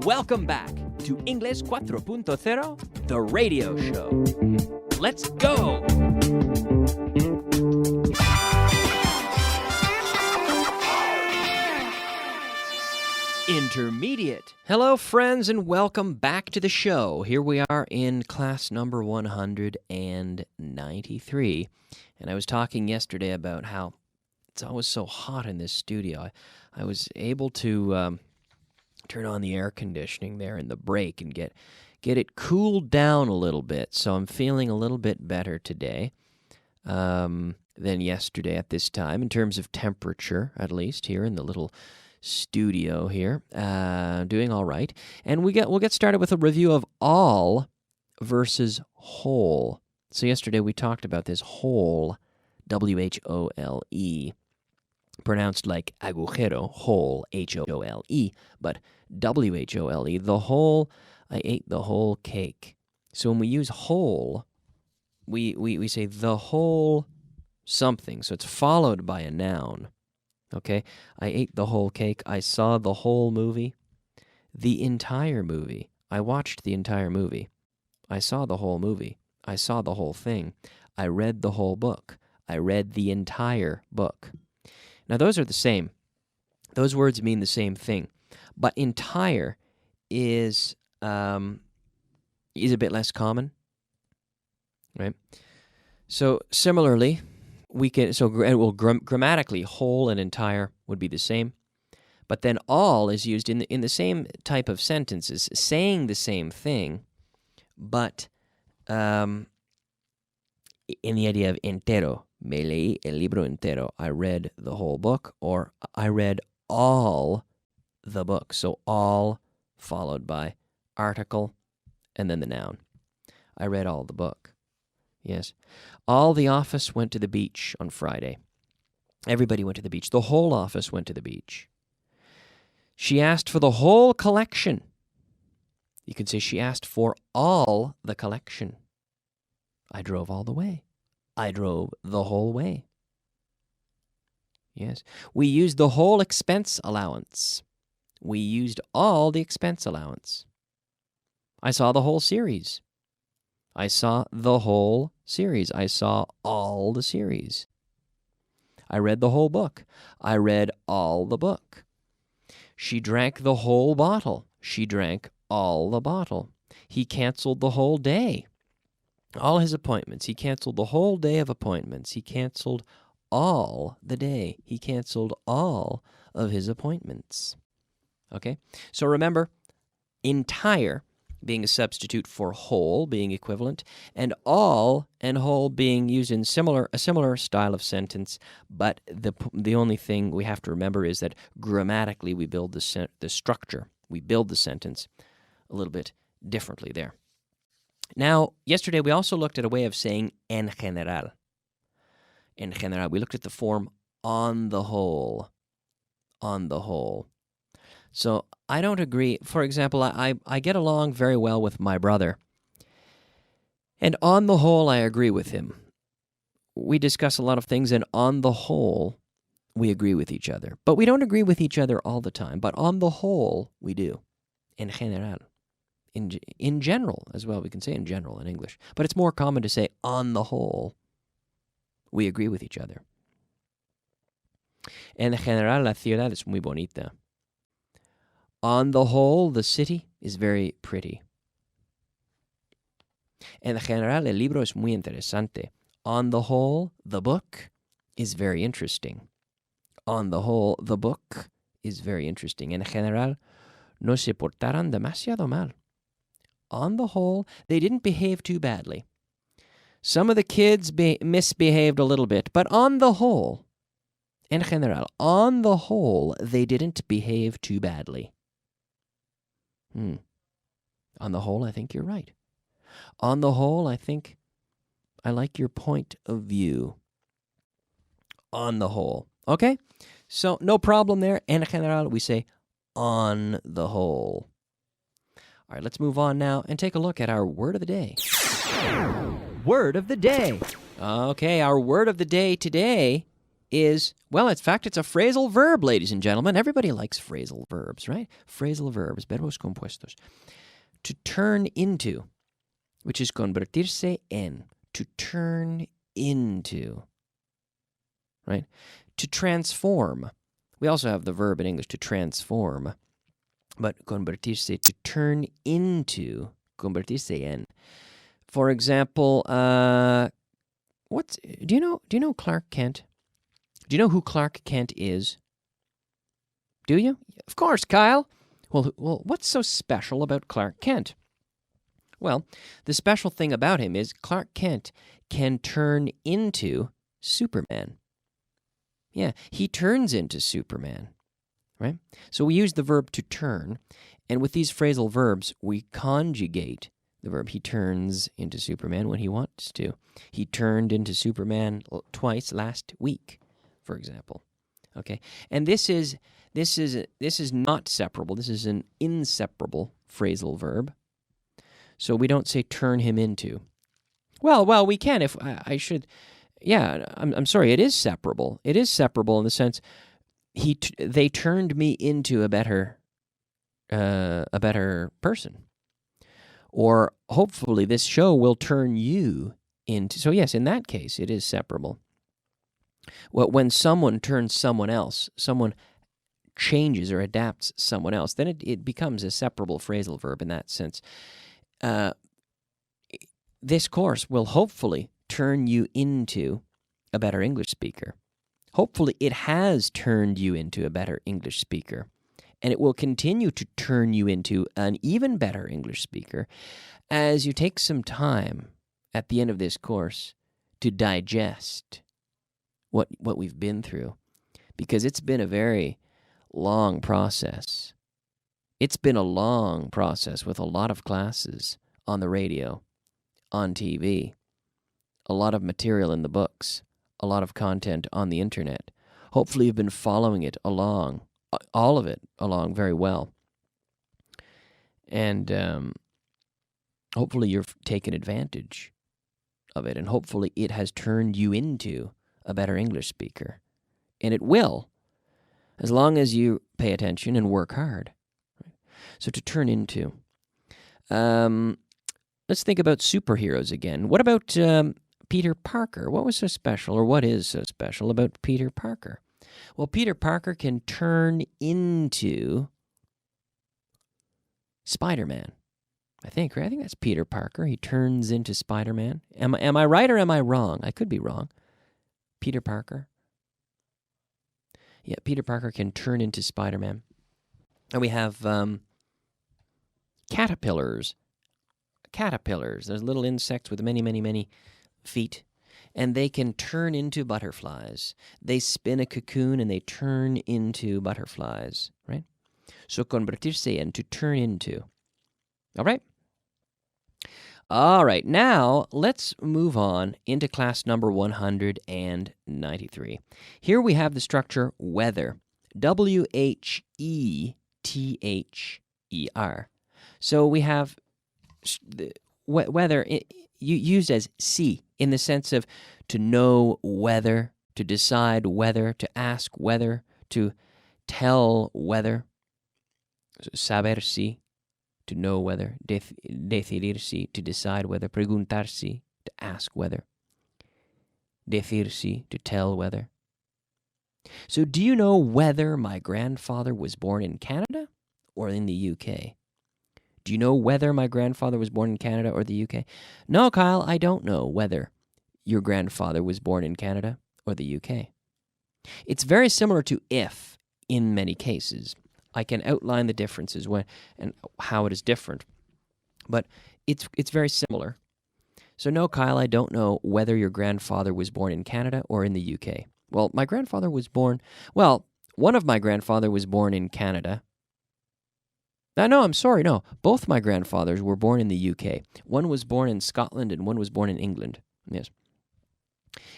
Welcome back to Inglés 4.0, the radio show. Let's go! Intermediate. Hello, friends, and welcome back to the show. Here we are in class number 193. And I was talking yesterday about how it's always so hot in this studio. I was able to turn on the air conditioning there in the break and get it cooled down a little bit. So I'm feeling a little bit better today than yesterday at this time, in terms of temperature, at least, here in the little studio here. Doing all right. And we'll get started with a review of all versus whole. So yesterday we talked about this whole, W-H-O-L-E, pronounced like agujero, whole, H-O-L-E, but W-H-O-L-E, the whole, I ate the whole cake. So when we use whole, we say the whole something, so it's followed by a noun. Okay, I ate the whole cake. I saw the whole movie. The entire movie. I watched the entire movie. I saw the whole movie. I saw the whole thing. I read the whole book. I read the entire book. Now, those are the same. Those words mean the same thing. But entire is a bit less common, right? So, similarly, grammatically, whole and entire would be the same. But then all is used in the same type of sentences, saying the same thing, but in the idea of entero. Me leí el libro entero. I read the whole book, or I read all the book. So all followed by article and then the noun. I read all the book. Yes. All the office went to the beach on Friday. Everybody went to the beach. The whole office went to the beach. She asked for the whole collection. You could say she asked for all the collection. I drove all the way. I drove the whole way. Yes. We used the whole expense allowance. We used all the expense allowance. I saw the whole series. I saw the whole series. I saw all the series. I read the whole book. I read all the book. She drank the whole bottle. She drank all the bottle. He canceled the whole day. All his appointments. He canceled the whole day of appointments. He canceled all the day. He canceled all of his appointments. Okay? So remember, entire being a substitute for whole, being equivalent, and all and whole being used in a similar style of sentence, but the only thing we have to remember is that grammatically we build the structure, we build the sentence a little bit differently there. Now, yesterday we also looked at a way of saying en general. En general, we looked at the form on the whole. On the whole. So I don't agree. For example, I get along very well with my brother. And on the whole, I agree with him. We discuss a lot of things, and on the whole, we agree with each other. But we don't agree with each other all the time. But on the whole, we do. En general. In general as well. We can say in general in English. But it's more common to say on the whole, we agree with each other. En general, la ciudad es muy bonita. On the whole, the city is very pretty. En general, el libro es muy interesante. On the whole, the book is very interesting. On the whole, the book is very interesting. En general, no se portaron demasiado mal. On the whole, they didn't behave too badly. Some of the kids misbehaved a little bit, but on the whole, en general, on the whole, they didn't behave too badly. On the whole, I think you're right. On the whole, I think I like your point of view. On the whole. Okay? So, no problem there. En general, we say on the whole. All right, let's move on now and take a look at our word of the day. Word of the day. Okay, our word of the day today is, well, in fact, it's a phrasal verb, ladies and gentlemen. Everybody likes phrasal verbs, right? Phrasal verbs, verbos compuestos. To turn into, which is convertirse en, to turn into, right? To transform. We also have the verb in English to transform, but convertirse, to turn into, convertirse en. For example, do you know Clark Kent? Do you know who Clark Kent is? Do you? Of course, Kyle. Well, what's so special about Clark Kent? Well, the special thing about him is Clark Kent can turn into Superman. Yeah, he turns into Superman, right? So we use the verb to turn, and with these phrasal verbs, we conjugate the verb. He turns into Superman when he wants to. He turned into Superman twice last week, for example. Okay, and this is not separable. This is an inseparable phrasal verb. So we don't say turn him into. Well, we can if I should. Yeah, I'm sorry. It is separable. It is separable in the sense they turned me into a better person, or hopefully this show will turn you into. So yes, in that case, it is separable. Well, when someone turns someone else, someone changes or adapts someone else, then it becomes a separable phrasal verb in that sense. This course will hopefully turn you into a better English speaker. Hopefully it has turned you into a better English speaker, and it will continue to turn you into an even better English speaker as you take some time at the end of this course to digest what we've been through, because it's been a very long process. It's been a long process with a lot of classes on the radio, on TV, a lot of material in the books, a lot of content on the internet. Hopefully you've been following it along, all of it along very well. And hopefully you've taken advantage of it, and hopefully it has turned you into a better English speaker. And it will, as long as you pay attention and work hard. So to turn into. Let's think about superheroes again. What about Peter Parker? What was so special, or what is so special about Peter Parker? Well, Peter Parker can turn into Spider-Man. I think, right? I think that's Peter Parker. He turns into Spider-Man. Am I right or am I wrong? I could be wrong. Peter Parker. Yeah, Peter Parker can turn into Spider-Man. And we have caterpillars. There's little insects with many, many, many feet, and they can turn into butterflies. They spin a cocoon and they turn into butterflies, right? So convertirse en, to turn into. All right? All right, now let's move on into class number 193. Here we have the structure weather, W-H-E-T-H-E-R. So we have weather used as see, in the sense of to know whether, to decide whether, to ask whether, to tell whether. Saber si, to know whether. Decidir si, to decide whether. Preguntar si, to ask whether. Decir si, to tell whether. So do you know whether my grandfather was born in Canada or in the UK? Do you know whether my grandfather was born in Canada or the UK? No, Kyle, I don't know whether your grandfather was born in Canada or the UK. It's very similar to if in many cases. I can outline the differences and how it is different, but it's very similar. So no, Kyle, I don't know whether your grandfather was born in Canada or in the UK. Well, my grandfather was born, one of my grandfather was born in Canada. No, I'm sorry, no. Both my grandfathers were born in the UK. One was born in Scotland and one was born in England. Yes.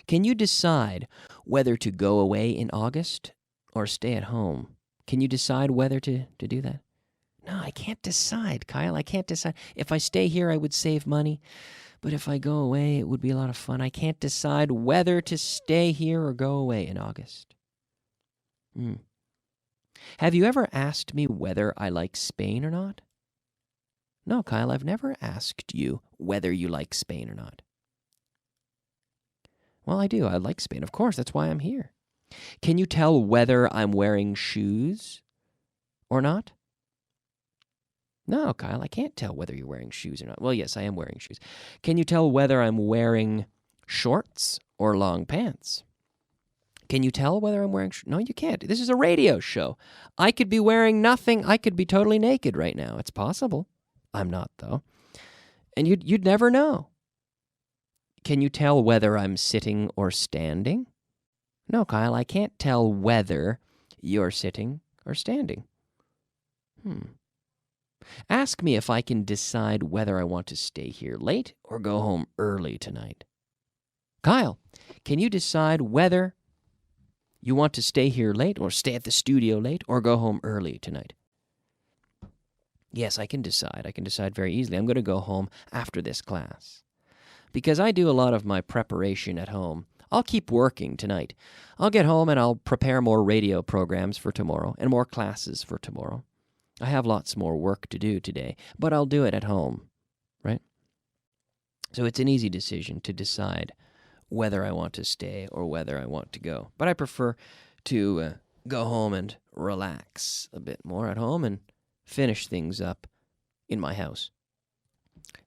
Can you decide whether to go away in August or stay at home? Can you decide whether to do that? No, I can't decide, Kyle. I can't decide. If I stay here, I would save money. But if I go away, it would be a lot of fun. I can't decide whether to stay here or go away in August. Have you ever asked me whether I like Spain or not? No, Kyle, I've never asked you whether you like Spain or not. Well, I do. I like Spain. Of course, that's why I'm here. Can you tell whether I'm wearing shoes or not? No, Kyle, I can't tell whether you're wearing shoes or not. Well, yes, I am wearing shoes. Can you tell whether I'm wearing shorts or long pants? Can you tell whether I'm wearing No, you can't. This is a radio show. I could be wearing nothing. I could be totally naked right now. It's possible. I'm not, though. And you'd never know. Can you tell whether I'm sitting or standing? No, Kyle, I can't tell whether you're sitting or standing. Ask me if I can decide whether I want to stay here late or go home early tonight. Kyle, can you decide whether you want to stay here late or stay at the studio late or go home early tonight? Yes, I can decide. I can decide very easily. I'm going to go home after this class. Because I do a lot of my preparation at home. I'll keep working tonight. I'll get home and I'll prepare more radio programs for tomorrow and more classes for tomorrow. I have lots more work to do today, but I'll do it at home, right? So it's an easy decision to decide whether I want to stay or whether I want to go. But I prefer to go home and relax a bit more at home and finish things up in my house.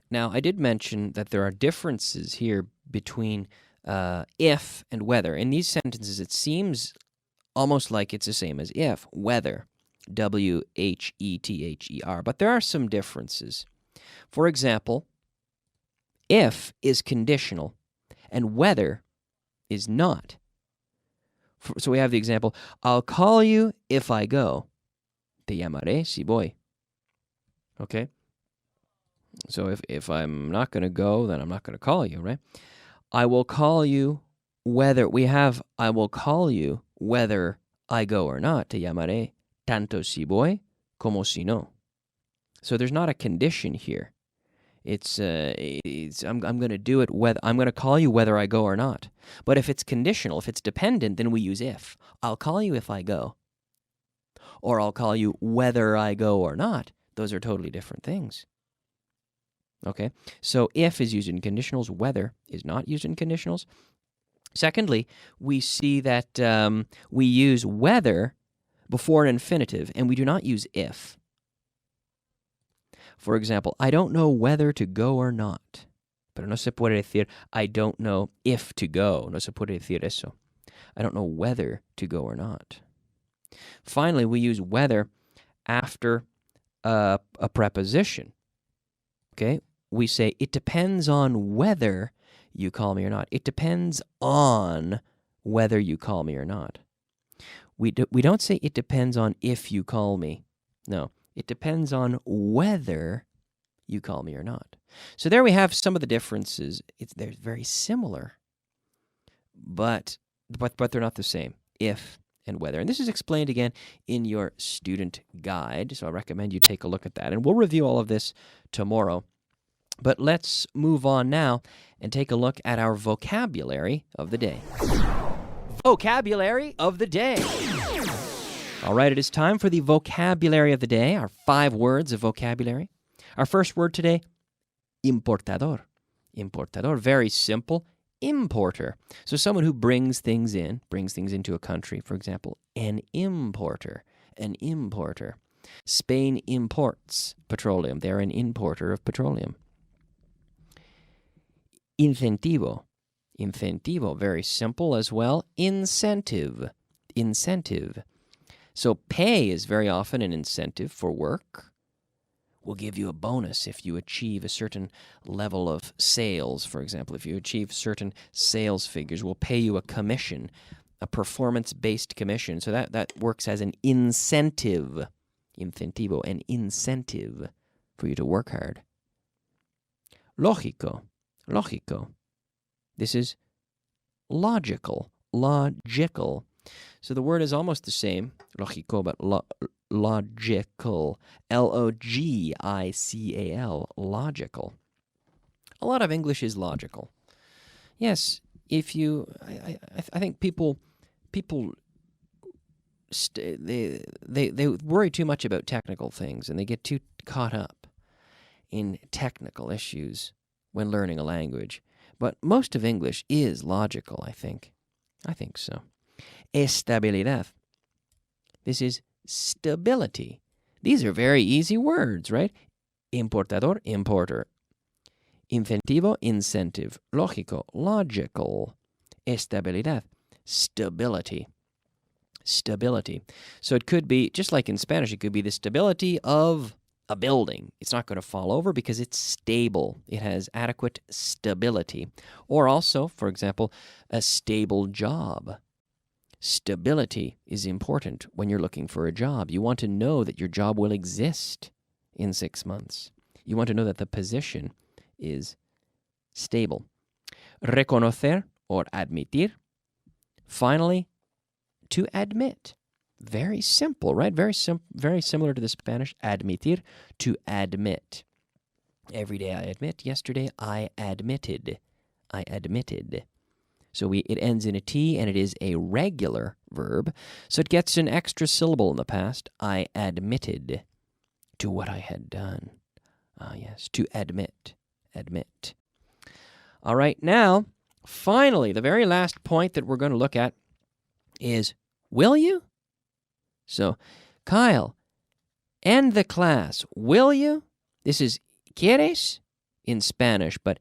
Now, I did mention that there are differences here between if and whether. In these sentences, it seems almost like it's the same as if, whether, W-H-E-T-H-E-R. But there are some differences. For example, if is conditional and whether is not. So we have the example, I'll call you if I go. Te llamaré si voy. Okay? So if I'm not going to go, then I'm not going to call you, right? I will call you whether, I will call you whether I go or not. Te llamaré tanto si voy como si no. So there's not a condition here. I'm going to do it whether I'm going to call you whether I go or not. But if it's conditional, if it's dependent, then we use if. I'll call you if I go. Or I'll call you whether I go or not. Those are totally different things. Okay? So if is used in conditionals, whether is not used in conditionals. Secondly, we see that we use whether before an infinitive, and we do not use if. For example, I don't know whether to go or not. Pero no se puede decir, I don't know if to go. No se puede decir eso. I don't know whether to go or not. Finally, we use whether after a preposition. Okay? We say, it depends on whether you call me or not. It depends on whether you call me or not. We don't say it depends on if you call me. No. It depends on whether you call me or not. So there we have some of the differences. They're very similar, but they're not the same. If and whether. And this is explained again in your student guide, so I recommend you take a look at that. And we'll review all of this tomorrow. But let's move on now and take a look at our vocabulary of the day. Vocabulary of the day. All right, it is time for the vocabulary of the day, our 5 words of vocabulary. Our first word today, importador. Importador, very simple, importer. So someone who brings things into a country, for example, an importer. Spain imports petroleum. They're an importer of petroleum. Incentivo. Incentivo, very simple as well. Incentive. So pay is very often an incentive for work. We'll give you a bonus if you achieve a certain level of sales, for example. If you achieve certain sales figures, we'll pay you a commission, a performance-based commission. So that works as an incentive. Incentivo, an incentive for you to work hard. Lógico. This is logical. So the word is almost the same, lógico, but logical. Logical, logical. A lot of English is logical. Yes, if you, I think people they worry too much about technical things, and they get too caught up in technical issues when learning a language. But most of English is logical, I think. I think so. Estabilidad. This is stability. These are very easy words, right? Importador, importer. Incentivo, incentive. Lógico, logical. Estabilidad, stability. Stability. So it could be, just like in Spanish, it could be the stability of a building. It's not going to fall over because it's stable. It has adequate stability. Or also, for example, a stable job. Stability is important when you're looking for a job. You want to know that your job will exist in 6 months. You want to know that the position is stable. Reconocer or admitir. Finally, to admit. Very simple, right? Very similar to the Spanish, admitir, to admit. Every day I admit. Yesterday I admitted. I admitted. So it ends in a T, and it is a regular verb, so it gets an extra syllable in the past. I admitted to what I had done. Yes, to admit. Admit. All right, now, finally, the very last point that we're going to look at is, will you? So, Kyle, end the class, will you? This is ¿quieres? In Spanish, but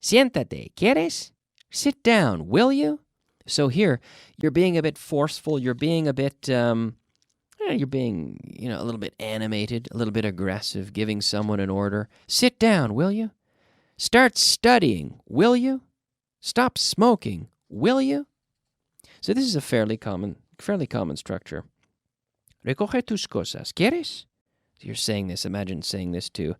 siéntate, ¿quieres? Sit down, will you? So here, you're being a bit forceful, you're being a bit, you're being, a little bit animated, a little bit aggressive, giving someone an order. Sit down, will you? Start studying, will you? Stop smoking, will you? So this is a fairly common structure. Recoge tus cosas, ¿quieres? So you're saying this, imagine saying this to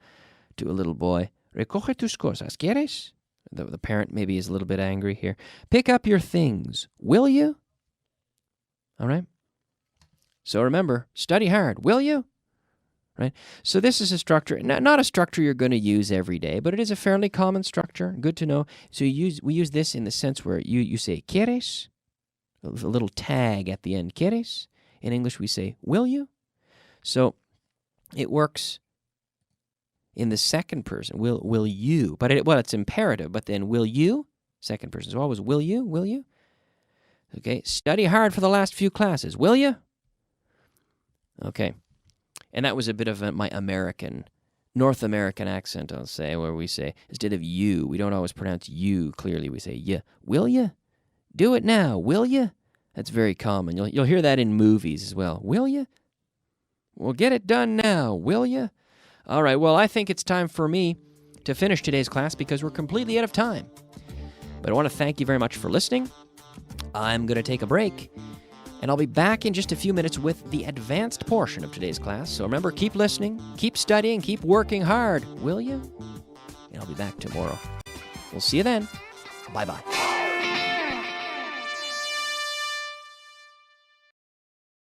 a little boy. Recoge tus cosas, ¿quieres? The parent maybe is a little bit angry here. Pick up your things, will you? All right? So remember, study hard, will you? Right? So this is a structure, not a structure you're going to use every day, but it is a fairly common structure. Good to know. So we use this in the sense where you say, ¿quieres? A little tag at the end, ¿quieres? In English, we say, will you? So it works in the second person, will you? But it's imperative, but then will you? Second person. So always, will you? Okay, study hard for the last few classes, will you? Okay, and that was a bit of my North American accent, I'll say, where we say, instead of you, we don't always pronounce you clearly, we say, yeah, will you? Do it now, will you? That's very common. You'll hear that in movies as well. Will you? Well, get it done now, will you? All right, well, I think it's time for me to finish today's class because we're completely out of time. But I want to thank you very much for listening. I'm going to take a break, and I'll be back in just a few minutes with the advanced portion of today's class. So remember, keep listening, keep studying, keep working hard, will you? And I'll be back tomorrow. We'll see you then. Bye-bye.